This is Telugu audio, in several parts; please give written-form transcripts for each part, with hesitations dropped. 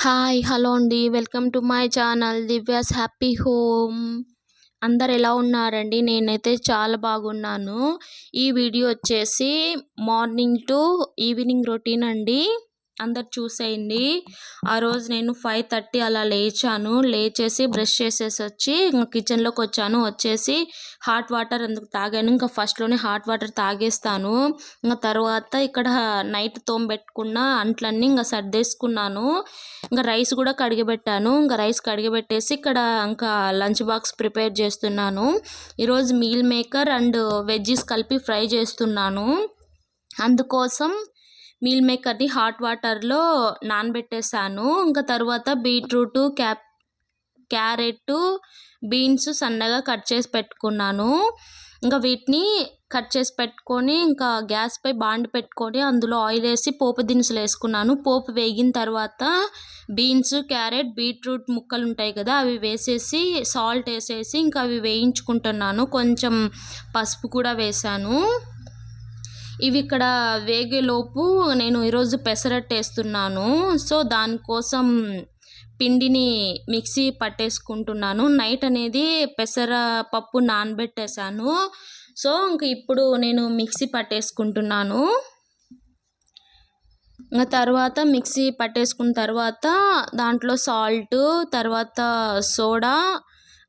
హాయ్! హలో అండి. Welcome to my channel Divya's happy home. అందరు ఎలా ఉన్నారండి? నేనైతే చాలా బాగున్నాను. ఈ వీడియో వచ్చేసి మార్నింగ్ టు ఈవినింగ్ రొటీన్ అండి. అందరు చూసేయండి. ఆ రోజు నేను 5:30 అలా లేచాను. లేచేసి బ్రష్ చేసేసి వచ్చి ఇంక కిచెన్లోకి వచ్చాను. వచ్చేసి హాట్ వాటర్ అందుకు తాగాను. ఇంకా ఫస్ట్లోనే హాట్ వాటర్ తాగేస్తాను. ఇంకా తర్వాత ఇక్కడ నైట్ తోమబెట్టుకున్న అంట్లన్నీ ఇంకా సర్దేసుకున్నాను. ఇంకా రైస్ కూడా కడిగిపెట్టాను. ఇంకా రైస్ కడిగిపెట్టేసి ఇక్కడ ఇంకా లంచ్ బాక్స్ ప్రిపేర్ చేస్తున్నాను. ఈరోజు మీల్ మేకర్ అండ్ వెజ్జీస్ కలిపి ఫ్రై చేస్తున్నాను. అందుకోసం మీల్ మేకర్ని హాట్ వాటర్లో నానబెట్టేసాను. ఇంకా తర్వాత బీట్రూటు క్యారెట్ బీన్స్ సన్నగా కట్ చేసి పెట్టుకున్నాను. ఇంకా వీటిని కట్ చేసి పెట్టుకొని ఇంకా గ్యాస్పై బాండి పెట్టుకొని అందులో ఆయిల్ వేసి పోపు దినుసులు వేసుకున్నాను. పోపు వేగిన తర్వాత బీన్స్ క్యారెట్ బీట్రూట్ ముక్కలు ఉంటాయి కదా, అవి వేసేసి సాల్ట్ వేసేసి ఇంకా అవి వేయించుకుంటున్నాను. కొంచెం పసుపు కూడా వేసాను. ఇవి ఇక్కడ వేగేలోపు నేను ఈరోజు పెసరట్టు వేస్తున్నాను. సో దానికోసం పిండిని మిక్సీ పట్టేసుకుంటున్నాను. నైట్ అనేది పెసరపప్పు నానబెట్టేశాను. సో ఇంక ఇప్పుడు నేను మిక్సీ పట్టేసుకుంటున్నాను. ఇంకా తర్వాత మిక్సీ పట్టేసుకున్న తర్వాత దాంట్లో సాల్ట్, తర్వాత సోడా,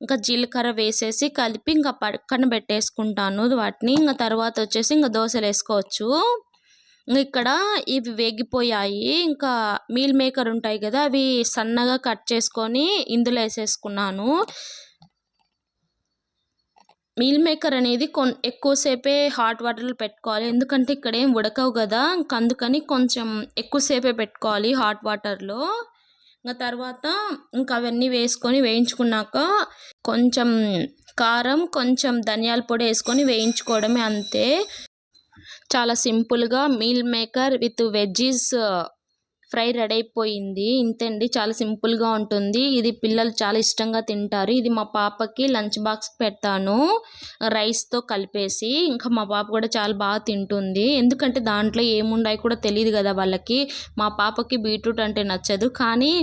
ఇంకా జీలకర్ర వేసేసి కలిపి ఇంకా పక్కన పెట్టేసుకుంటాను వాటిని. ఇంకా తర్వాత వచ్చేసి ఇంకా దోశలు వేసుకోవచ్చు. ఇక్కడ ఇవి వేగిపోయాయి. ఇంకా మీల్ మేకర్ ఉంటాయి కదా, అవి సన్నగా కట్ చేసుకొని ఇందులో వేసేసుకున్నాను. మీల్ మేకర్ అనేది ఎక్కువసేపే హాట్ వాటర్లో పెట్టుకోవాలి. ఎందుకంటే ఇక్కడ ఏం ఉడకవు కదా, అందుకని కొంచెం ఎక్కువసేపే పెట్టుకోవాలి హాట్ వాటర్లో. ఇంకా తర్వాత ఇంకా అవన్నీ వేసుకొని వేయించుకున్నాక కొంచెం కారం, కొంచెం ధనియాల పొడి వేసుకొని వేయించుకోవడమే, అంతే. చాలా సింపుల్గా meal maker with veggies fry ready అయిపోయింది. ఇంతండి, చాలా సింపుల్గా ఉంటుంది. ఇది పిల్లలు చాలా ఇష్టంగా తింటారు. ఇది మా పాపకి లంచ్ బాక్స్ పెడతాను రైస్తో కలిపేసి. ఇంకా మా పాప కూడా చాలా బాగా తింటుంది. ఎందుకంటే దాంట్లో ఏముండాయి కూడా తెలియదు కదా వాళ్ళకి. మా పాపకి బీట్రూట్ అంటే నచ్చదు, కానీ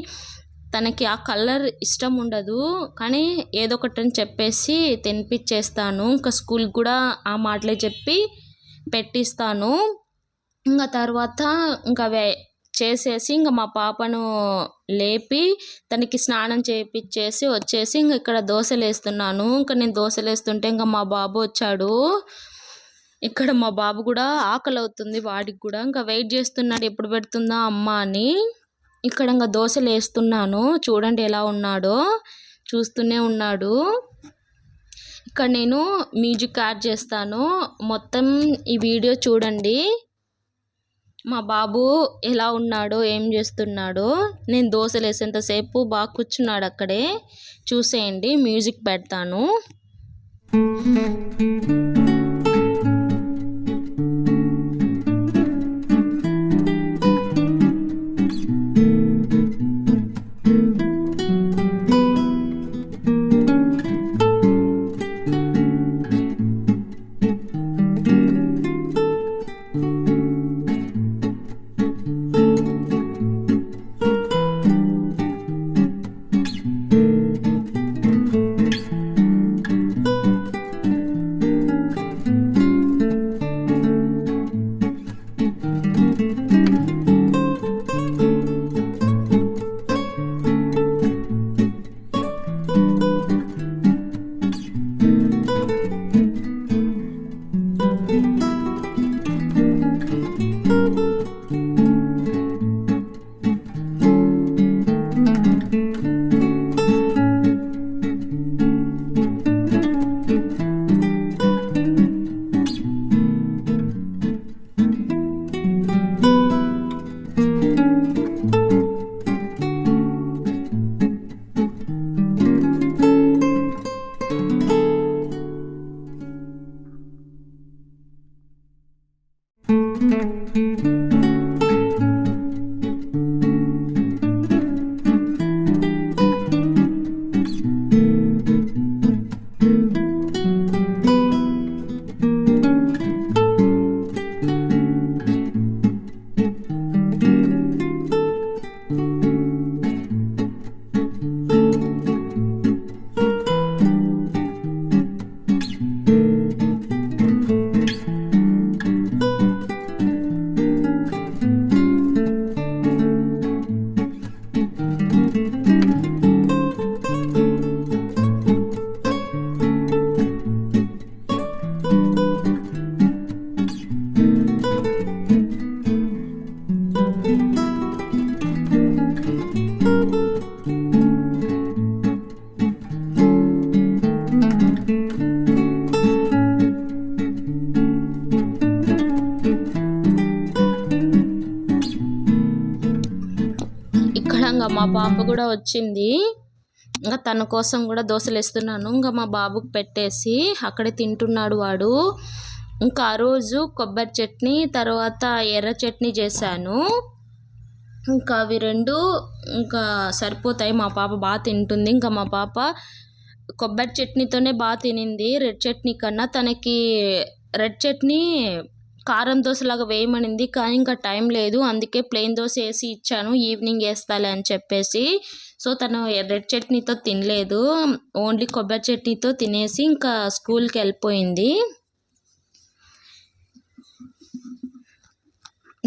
తనకి ఆ కలర్ ఇష్టం ఉండదు. కానీ ఏదో ఒకటని చెప్పేసి తినిపించేస్తాను. ఇంకా స్కూల్కి కూడా ఆ మాటలే చెప్పి పెట్టిస్తాను. ఇంకా తర్వాత ఇంకా చేసేసి ఇంకా మా పాపను లేపి తనకి స్నానం చేయించేసి వచ్చేసి ఇంకా ఇక్కడ దోశలు వేస్తున్నాను. ఇంకా నేను దోశలు వేస్తుంటే ఇంకా మా బాబు వచ్చాడు. ఇక్కడ మా బాబు కూడా ఆకలి అవుతుంది వాడికి కూడా. ఇంకా వెయిట్ చేస్తున్నాడు ఎప్పుడు పెడుతుందా అమ్మ అని. ఇక్కడ ఇంకా దోశలు వేస్తున్నాను. చూడండి ఎలా ఉన్నాడో, చూస్తూనే ఉన్నాడు. ఇక్కడ నేను మ్యూజిక్ యాడ్ చేస్తాను, మొత్తం ఈ వీడియో చూడండి. మా బాబు ఎలా ఉన్నాడో, ఏం చేస్తున్నాడో. నేను దోశలు వేసేంతసేపు బాగా కూర్చున్నాడు అక్కడే, చూసేయండి. మ్యూజిక్ పెడతాను. ఇక్కడ ఇంకా మా పాప కూడా వచ్చింది. ఇంకా తన కోసం కూడా దోశలు వేస్తున్నాను. ఇంకా మా బాబుకి పెట్టేసి అక్కడే తింటున్నాడు వాడు. ఇంకా ఆ రోజు కొబ్బరి చట్నీ తర్వాత ఎర్ర చట్నీ చేశాను. ఇంకా అవి రెండు ఇంకా సరిపోతాయి. మా పాప బాగా తింటుంది. ఇంకా మా పాప కొబ్బరి చట్నీతోనే బాగా తినింది రెడ్ చట్నీ కన్నా. తనకి రెడ్ చట్నీ కారం దోశలాగా వేయమనింది, కానీ ఇంకా టైం లేదు, అందుకే ప్లెయిన్ దోశ వేసి ఇచ్చాను, ఈవినింగ్ వేస్తాలే అని చెప్పేసి. సో తను రెడ్ చట్నీతో తినలేదు, ఓన్లీ కొబ్బరి చట్నీతో తినేసి ఇంకా స్కూల్కి వెళ్ళిపోయింది.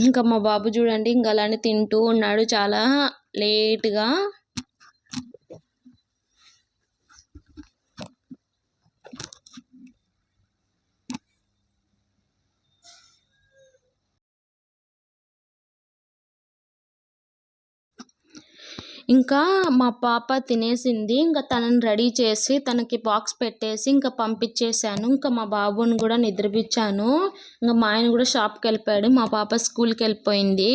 ఇంకా మా బాబు చూడండి ఇంకా అలానే తింటూ ఉన్నాడు చాలా లేట్గా. ఇంకా మా పాప తినేసింది. ఇంకా తనని రెడీ చేసి తనకి బాక్స్ పెట్టేసి ఇంకా పంపించేశాను. ఇంకా మా బాబుని కూడా నిద్రపించాను. ఇంకా మా ఆయన కూడా షాప్కి వెళ్ళిపోయాడు, మా పాప స్కూల్కి వెళ్ళిపోయింది.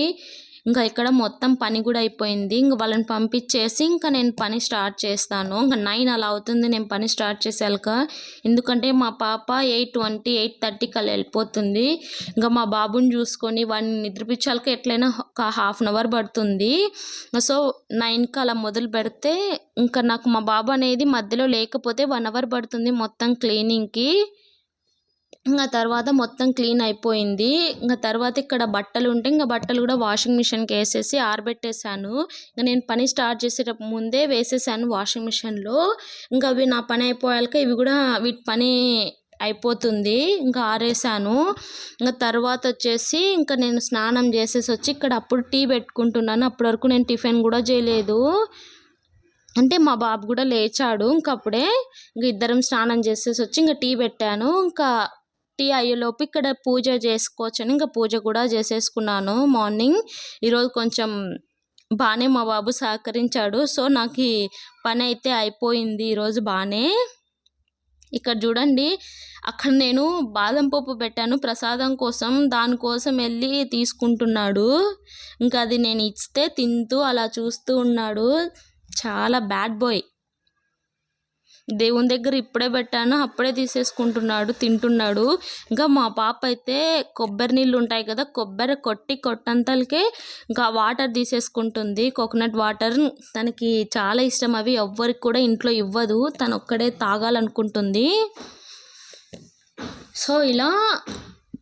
ఇంకా ఇక్కడ మొత్తం పని కూడా అయిపోయింది. ఇంకా వాళ్ళని పంపించేసి ఇంకా నేను పని స్టార్ట్ చేస్తాను. ఇంకా 9 అలా అవుతుంది నేను పని స్టార్ట్ చేసాక, ఎందుకంటే మా పాప 8:20 8:30 కల్లా వెళ్ళిపోతుంది. ఇంకా మా బాబుని చూసుకొని వాడిని నిద్రపించాలక ఎట్లయినా ఒక ½ అవర్ పడుతుంది. సో 9కి అలా మొదలు పెడితే ఇంకా నాకు మా బాబు అనేది మధ్యలో లేకపోతే 1 అవర్ పడుతుంది మొత్తం క్లీనింగ్కి. ఇంకా తర్వాత మొత్తం క్లీన్ అయిపోయింది. ఇంకా తర్వాత ఇక్కడ బట్టలు ఉంటే ఇంకా బట్టలు కూడా వాషింగ్ మిషన్కి వేసేసి ఆరబెట్టేశాను. ఇంకా నేను పని స్టార్ట్ చేసేటప్పుడు ముందే వేసేసాను వాషింగ్ మిషన్లో. ఇంకా అవి నా పని అయిపోయాక ఇవి కూడా వీటి పని అయిపోతుంది, ఇంకా ఆరేసాను. ఇంకా తర్వాత వచ్చేసి ఇంకా నేను స్నానం చేసేసి వచ్చి ఇక్కడ అప్పుడు టీ పెట్టుకుంటున్నాను. అప్పటి వరకు నేను టిఫిన్ కూడా చేయలేదు, అంటే మా బాబు కూడా లేచాడు. ఇంకప్పుడే ఇంక ఇద్దరం స్నానం చేసేసి వచ్చి ఇంకా టీ పెట్టాను. ఇంకా టీ అయ్యేలోపు ఇక్కడ పూజ చేసుకోవచ్చని ఇంకా పూజ కూడా చేసేసుకున్నాను మార్నింగ్. ఈరోజు కొంచెం బాగానే మా బాబు సహకరించాడు, సో నాకు ఈ పని అయితే అయిపోయింది ఈరోజు బాగానే. ఇక్కడ చూడండి అక్కడ నేను బాదం పప్పు పెట్టాను ప్రసాదం కోసం, దానికోసం వెళ్ళి తీసుకుంటున్నాడు. ఇంకా అది నేను ఇస్తే తింటూ అలా చూస్తూ ఉన్నాడు, చాలా బ్యాడ్ బాయ్. దేవుని దగ్గర ఇప్పుడే పెట్టాను అప్పుడే తీసేసుకుంటున్నాడు, తింటున్నాడు. ఇంకా మా పాప అయితే కొబ్బరి నీళ్ళు ఉంటాయి కదా, కొబ్బరి కొట్టంతలకే ఇంకా వాటర్ తీసేసుకుంటుంది, కోకోనట్ వాటర్. తనకి చాలా ఇష్టం అవి, ఎవ్వరికి కూడా ఇంట్లో ఇవ్వదు, తను ఒక్కడే తాగాలనుకుంటుంది. సో ఇలా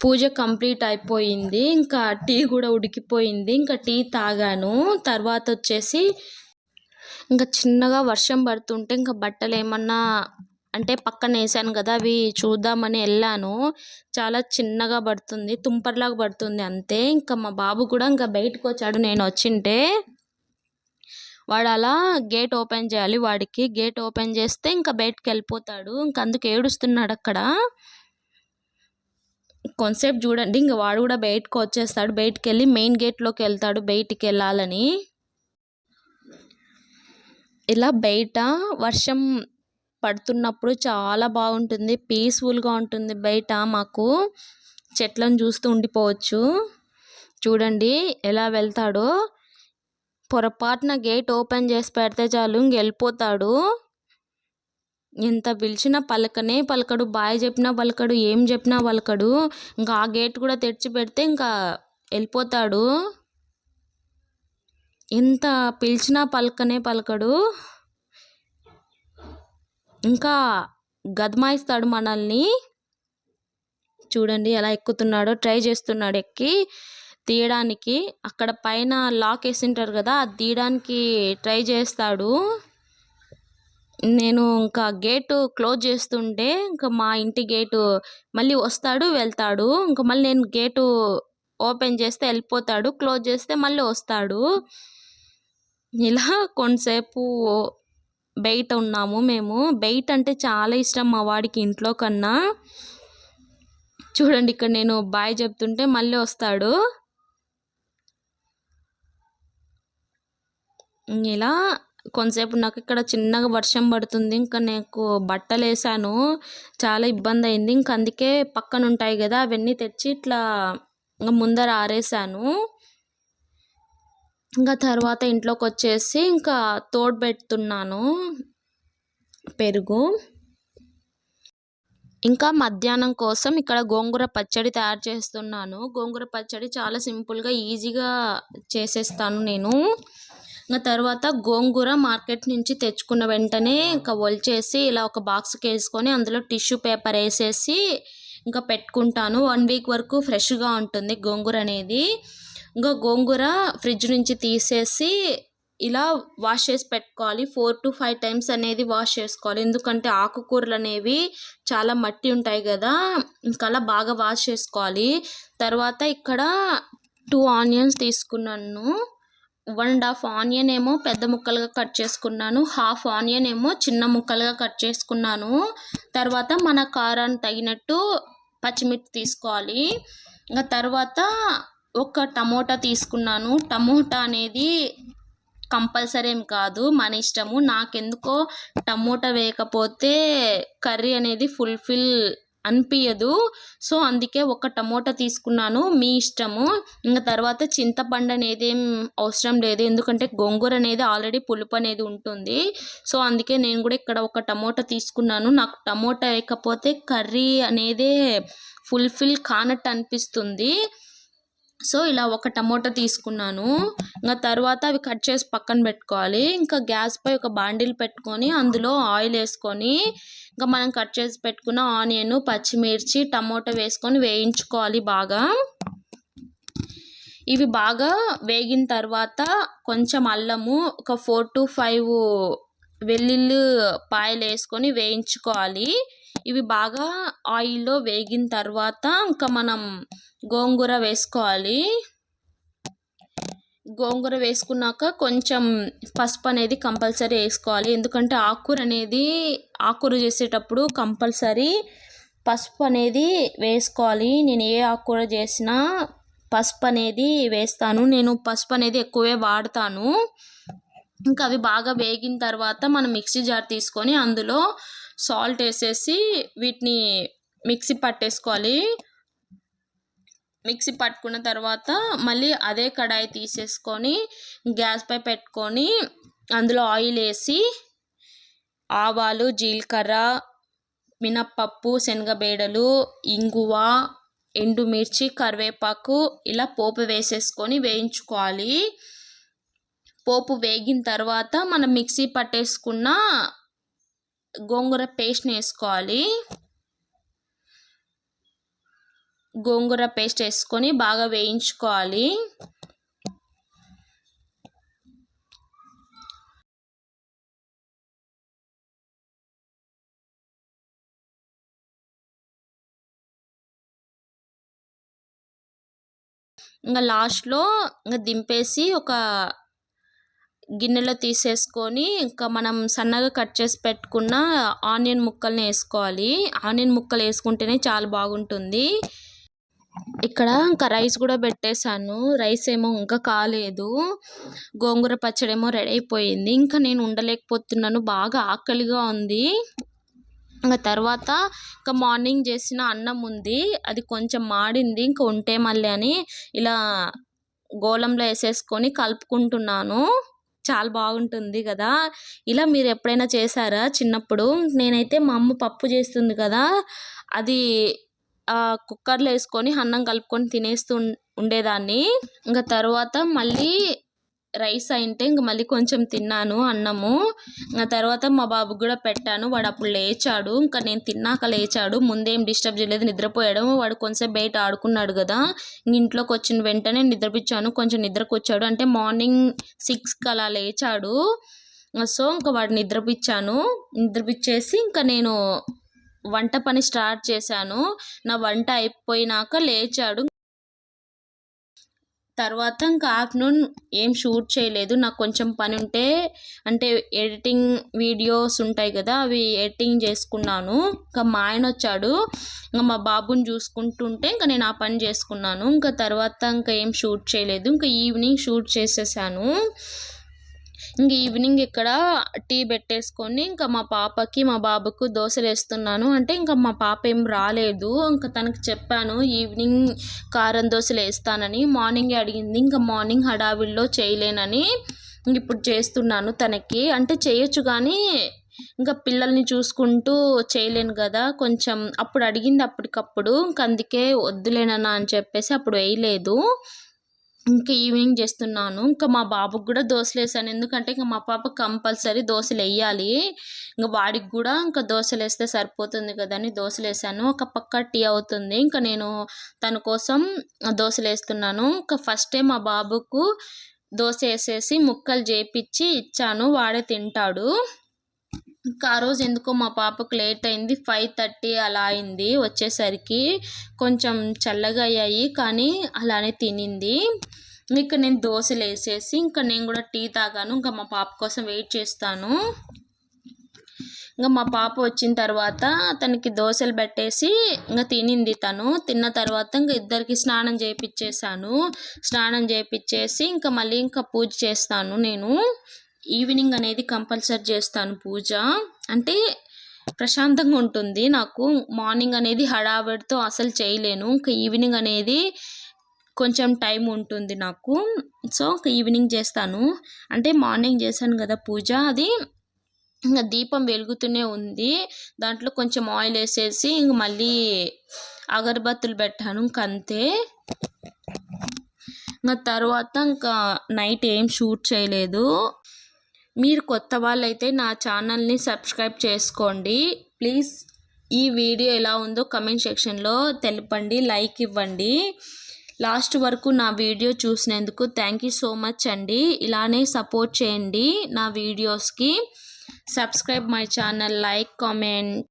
పూజ కంప్లీట్ అయిపోయింది. ఇంకా టీ కూడా ఉడికిపోయింది, ఇంకా టీ తాగాను. తర్వాత వచ్చేసి ఇంకా చిన్నగా వర్షం పడుతుంటే ఇంకా బట్టలు ఏమన్నా అంటే పక్కన వేసాను కదా అవి చూద్దామని వెళ్ళాను. చాలా చిన్నగా పడుతుంది, తుంపర్లాగా పడుతుంది అంతే. ఇంకా మా బాబు కూడా ఇంకా బయటకు వచ్చాడు నేను వచ్చింటే. వాడు అలా గేట్ ఓపెన్ చేయాలి, వాడికి గేట్ ఓపెన్ చేస్తే ఇంకా బయటకు వెళ్ళిపోతాడు, ఇంకా అందుకు ఏడుస్తున్నాడు అక్కడ. కొంతసేపు చూడండి ఇంకా వాడు కూడా బయటకు వచ్చేస్తాడు, బయటికి వెళ్ళి మెయిన్ గేట్లోకి వెళ్తాడు బయటికి వెళ్ళాలని. ఇలా బయట వర్షం పడుతున్నప్పుడు చాలా బాగుంటుంది, పీస్ఫుల్గా ఉంటుంది బయట. మాకు చెట్లను చూస్తూ ఉండిపోవచ్చు. చూడండి ఎలా వెళ్తాడో, పొరపాటున గేట్ ఓపెన్ చేసి పెడితే చాలు ఇంక వెళ్ళిపోతాడు. ఎంత పిలిచినా పలకడు, బాయ్ చెప్పినా పలకడు, ఏం చెప్పినా పలకడు. ఇంకా ఆ గేట్ కూడా తెరిచి పెడితే ఇంకా వెళ్ళిపోతాడు, ఎంత పిలిచినా పలకడు. ఇంకా గదమాయిస్తాడు మనల్ని. చూడండి ఎలా ఎక్కుతున్నాడో, ట్రై చేస్తున్నాడు ఎక్కి తీయడానికి. అక్కడ పైన లాక్ వేసింటారు కదా, అది తీయడానికి ట్రై చేస్తాడు. నేను ఇంకా గేటు క్లోజ్ చేస్తుంటే ఇంకా మా ఇంటి గేటు మళ్ళీ వస్తాడు వెళ్తాడు, ఇంకా మళ్ళీ నేను గేటు ఓపెన్ చేస్తే వెళ్ళిపోతాడు, క్లోజ్ చేస్తే మళ్ళీ వస్తాడు. ఇలా కొంతసేపు బయట ఉన్నాము మేము. బయట అంటే చాలా ఇష్టం మా వాడికి ఇంట్లో కన్నా. చూడండి ఇక్కడ నేను బాయ్ చెప్తుంటే మళ్ళీ వస్తాడు. ఇలా కొంతసేపు నాకు ఇక్కడ చిన్నగా వర్షం పడుతుంది, ఇంకా నాకు బట్టలు వేసాను, చాలా ఇబ్బంది అయింది. ఇంక అందుకే పక్కన ఉంటాయి కదా అవన్నీ తెచ్చి ఇట్లా ముందర ఆరేసాను. ఇంకా తర్వాత ఇంట్లోకి వచ్చేసి ఇంకా తోడుపెడుతున్నాను పెరుగు. ఇంకా మధ్యాహ్నం కోసం ఇక్కడ గోంగూర పచ్చడి తయారు చేస్తున్నాను. గోంగూర పచ్చడి చాలా సింపుల్గా ఈజీగా చేసేస్తాను నేను. ఇంకా తర్వాత గోంగూర మార్కెట్ నుంచి తెచ్చుకున్న వెంటనే ఇంకా ఒలిచేసి ఇలా ఒక బాక్స్కి వేసుకొని అందులో టిష్యూ పేపర్ వేసేసి ఇంకా పెట్టుకుంటాను. 1 వీక్ వరకు ఫ్రెష్గా ఉంటుంది గోంగూర అనేది. ఇంకా గోంగూర ఫ్రిడ్జ్ నుంచి తీసేసి ఇలా వాష్ చేసి పెట్టుకోవాలి. 4 to 5 టైమ్స్ అనేది వాష్ చేసుకోవాలి. ఎందుకంటే ఆకుకూరలు అనేవి చాలా మట్టి ఉంటాయి కదా, ఇంకా అలా బాగా వాష్ చేసుకోవాలి. తర్వాత ఇక్కడ 2 ఆనియన్స్ తీసుకున్నాను. 1.5 ఆనియన్ ఏమో పెద్ద ముక్కలుగా కట్ చేసుకున్నాను, 1/2 ఆనియన్ ఏమో చిన్న ముక్కలుగా కట్ చేసుకున్నాను. తర్వాత మన కారానికి తగినట్టు పచ్చిమిర్చి తీసుకోవాలి. ఇంకా తర్వాత ఒక టమోటా తీసుకున్నాను. టమోటా అనేది కంపల్సరీ ఏం కాదు, మన ఇష్టము. నాకెందుకో టమోటా వేయకపోతే కర్రీ అనేది ఫుల్ఫిల్ అనిపించదు. సో అందుకే ఒక టమోటా తీసుకున్నాను, మీ ఇష్టము. ఇంకా తర్వాత చింతపండు అనేది ఏం అవసరం లేదు, ఎందుకంటే గోంగూర అనేది ఆల్రెడీ పులుపు అనేది ఉంటుంది. సో అందుకే నేను కూడా ఇక్కడ ఒక టమోటా తీసుకున్నాను. నాకు టమోటా వేయకపోతే కర్రీ అనేది ఫుల్ఫిల్ కానట్టు అనిపిస్తుంది. సో ఇలా ఒక టమోటా తీసుకున్నాను. ఇంకా తర్వాత అవి కట్ చేసి పక్కన పెట్టుకోవాలి. ఇంకా గ్యాస్పై ఒక బాండిల్ పెట్టుకొని అందులో ఆయిల్ వేసుకొని ఇంకా మనం కట్ చేసి పెట్టుకున్న ఆనియన్, పచ్చిమిర్చి, టమోటా వేసుకొని వేయించుకోవాలి బాగా. ఇవి బాగా వేగిన తర్వాత కొంచెం అల్లము, ఒక 4 to 5 వెల్లుల్లి పాయలు వేసుకొని వేయించుకోవాలి. ఇవి బాగా ఆయిల్లో వేగిన తర్వాత ఇంకా మనం గోంగూర వేసుకోవాలి. గోంగూర వేసుకున్నాక కొంచెం పసుపు అనేది కంపల్సరీ వేసుకోవాలి, ఎందుకంటే ఆకుకూర చేసేటప్పుడు కంపల్సరీ పసుపు అనేది వేసుకోవాలి. నేను ఏ ఆకుకూర చేసినా పసుపు అనేది వేస్తాను, నేను పసుపు అనేది ఎక్కువే వాడతాను. ఇంకా అవి బాగా వేగిన తర్వాత మనం మిక్సీ జార్ తీసుకొని అందులో సాల్ట్ వేసేసి వీటిని మిక్సీ పట్టేసుకోవాలి. మిక్సీ పట్టుకున్న తర్వాత మళ్ళీ అదే కడాయి తీసేసుకొని గ్యాస్ పై పెట్టుకొని అందులో ఆయిల్ వేసి ఆవాలు, జీలకర్ర, మినప్పప్పు, శనగబేడలు, ఇంగువ, ఎండుమిర్చి, కరివేపాకు ఇలా పోపు వేసేసుకొని వేయించుకోవాలి. పోపు వేగిన తర్వాత మనం మిక్సీ పట్టేసుకున్న గోంగూర పేస్ట్ని వేసుకోవాలి. గోంగూర పేస్ట్ వేసుకొని బాగా వేయించుకోవాలి. ఇంకా లాస్ట్లో ఇంకా దింపేసి ఒక గిన్నెలో తీసేసుకొని ఇంకా మనం సన్నగా కట్ చేసి పెట్టుకున్న ఆనియన్ ముక్కల్ని వేసుకోవాలి. ఆనియన్ ముక్కలు వేసుకుంటేనే చాలా బాగుంటుంది. ఇక్కడ ఇంకా రైస్ కూడా పెట్టేశాను. రైస్ ఏమో ఇంకా కాలేదు, గోంగూర పచ్చడి ఏమో రెడీ అయిపోయింది. ఇంకా నేను ఉండలేకపోతున్నాను, బాగా ఆకలిగా ఉంది. ఇంకా తర్వాత ఇంకా మార్నింగ్ చేసిన అన్నం ఉంది, అది కొంచెం మాడింది, ఇంకా ఉంటే మళ్ళీ అని ఇలా గోళంలో వేసేసుకొని కలుపుకుంటున్నాను. చాలా బాగుంటుంది కదా. ఇలా మీరు ఎప్పుడైనా చేశారా చిన్నప్పుడు? నేనైతే మా అమ్మ పప్పు చేస్తుంది కదా, అది కుక్కర్లో వేసుకొని అన్నం కలుపుకొని తినేస్తూ ఉండేదాన్ని. ఇంకా తర్వాత మళ్ళీ రైస్ అయింటే ఇంక మళ్ళీ కొంచెం తిన్నాను అన్నము. ఇంకా తర్వాత మా బాబుకి కూడా పెట్టాను, వాడు అప్పుడు లేచాడు. ఇంకా నేను తిన్నాక లేచాడు, ముందేం డిస్టర్బ్ చేయలేదు, నిద్రపోయాడు. వాడు కొంచెం బయట ఆడుకున్నాడు కదా, ఇంట్లోకి వచ్చిన వెంటనే నిద్రపించాను. కొంచెం నిద్రకు వచ్చాడు అంటే మార్నింగ్ 6కి అలా లేచాడు. సో ఇంకా వాడు నిద్రపిచ్చేసి ఇంకా నేను వంట పని స్టార్ట్ చేశాను. నా వంట అయిపోయినాక లేచాడు. తర్వాత ఇంకా ఆఫ్టర్నూన్ ఏం షూట్ చేయలేదు, నాకు కొంచెం పని ఉంటే, అంటే ఎడిటింగ్ వీడియోస్ ఉంటాయి కదా, అవి ఎడిటింగ్ చేసుకున్నాను. ఇంకా మా ఆయన వచ్చాడు, ఇంకా మా బాబుని చూసుకుంటుంటే ఇంకా నేను ఆ పని చేసుకున్నాను. ఇంకా తర్వాత ఇంకా ఏం షూట్ చేయలేదు, ఇంకా ఈవినింగ్ షూట్ చేసేసాను. ఇంక ఈవినింగ్ ఇక్కడ టీ పెట్టేసుకొని ఇంకా మా పాపకి మా బాబుకు దోశలు వేస్తున్నాను. అంటే ఇంకా మా పాప ఏం రాలేదు. ఇంకా తనకి చెప్పాను ఈవినింగ్ కారం దోశలు వేస్తానని. మార్నింగే అడిగింది. ఇంకా మార్నింగ్ హడావిడిలో చేయలేనని ఇప్పుడు చేస్తున్నాను తనకి. అంటే చేయొచ్చు కానీ ఇంకా పిల్లల్ని చూసుకుంటూ చేయలేను కదా. కొంచెం అప్పుడు అడిగింది అప్పటికప్పుడు. ఇంక అందుకే వద్దులేనన్నా అని చెప్పేసి అప్పుడు వేయలేదు. ఇంకా ఈవినింగ్ చేస్తున్నాను. ఇంకా మా బాబుకి కూడా దోశలు వేసాను. ఎందుకంటే ఇంకా మా పాప కంపల్సరీ దోశలు వేయాలి. ఇంకా వాడికి కూడా ఇంకా దోశలు వేస్తే సరిపోతుంది కదా అని దోశలు వేసాను. ఒక పక్క టీ అవుతుంది. ఇంకా నేను తన కోసం దోశలు వేస్తున్నాను. ఇంకా ఫస్టే మా బాబుకు దోశ వేసేసి ముక్కలు చేపించి ఇచ్చాను. వాడే తింటాడు. ఇంకా ఆ రోజు ఎందుకో మా పాపకు లేట్ అయింది. 5:30 అలా అయింది వచ్చేసరికి. కొంచెం చల్లగా అయ్యాయి కానీ అలానే తినింది. ఇంకా నేను దోశలు వేసేసి ఇంకా నేను కూడా టీ తాగాను. ఇంకా మా పాప కోసం వెయిట్ చేస్తాను. ఇంకా మా పాప వచ్చిన తర్వాత తనకి దోశలు పెట్టేసి ఇంకా తినింది. తను తిన్న తర్వాత ఇంకా ఇద్దరికి స్నానం చేయించేసాను. స్నానం చేయించేసి ఇంకా మళ్ళీ ఇంకా పూజ చేస్తాను. నేను ఈవినింగ్ అనేది కంపల్సరీ చేస్తాను పూజ. అంటే ప్రశాంతంగా ఉంటుంది నాకు. మార్నింగ్ అనేది హడావిడితో అసలు చేయలేను. ఇంకా ఈవినింగ్ అనేది కొంచెం టైం ఉంటుంది నాకు. సో ఇంకా ఈవినింగ్ చేస్తాను. అంటే మార్నింగ్ చేశాను కదా పూజ, అది ఇంకా దీపం వెలుగుతూనే ఉంది. దాంట్లో కొంచెం ఆయిల్ వేసేసి ఇంక మళ్ళీ అగరబత్తులు పెట్టాను. ఇంక అంతే. ఇంకా తర్వాత ఇంకా నైట్ ఏం షూట్ చేయలేదు. మీరు కొత్త వాళ్ళైతే నా ఛానల్ని సబ్స్క్రైబ్ చేసుకోండి ప్లీజ్. ఈ వీడియో ఎలా ఉందో కమెంట్ సెక్షన్లో తెలపండి, లైక్ ఇవ్వండి. లాస్ట్ వరకు నా వీడియో చూసినందుకు థ్యాంక్ యూ సో మచ్ అండి. ఇలానే సపోర్ట్ చేయండి నా వీడియోస్కి. Subscribe my channel, like, comment.